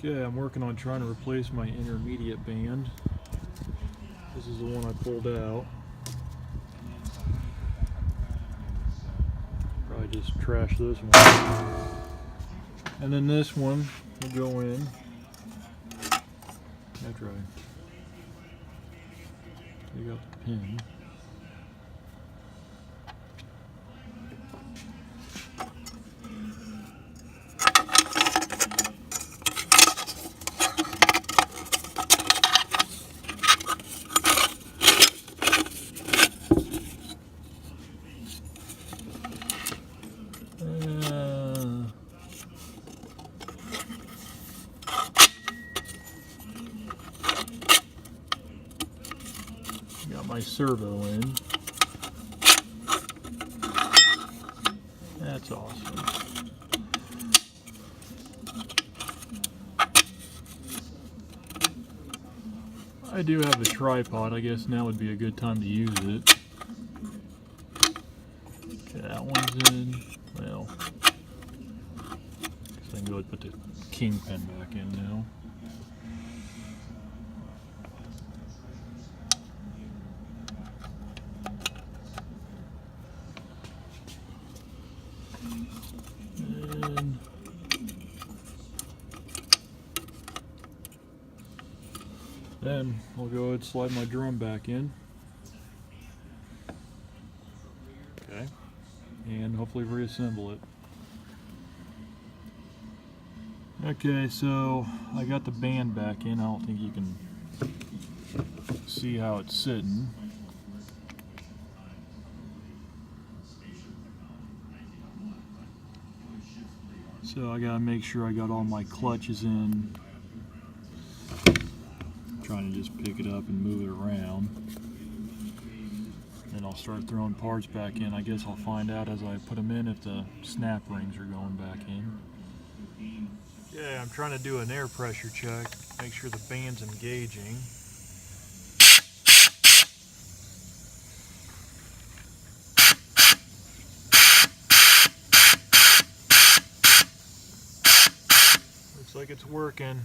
Okay, I'm working on trying to replace my intermediate band. This is the one I pulled out. Probably just trash this one. And then this one will go in after I take out the pin. Got my servo in. That's awesome. I do have a tripod. I guess now would be a good time to use it. Okay, that one's in. Well, I can go ahead and put the kingpin back in now. And then I'll go ahead and slide my drum back in. Okay. And hopefully reassemble it. Okay, so I got the band back in. I don't think you can see how it's sitting. So I gotta make sure I got all my clutches in. I'm trying to just pick it up and move it around. Then I'll start throwing parts back in. I guess I'll find out as I put them in if the snap rings are going back in. Yeah, I'm trying to do an air pressure check, make sure the band's engaging. Looks like it's working.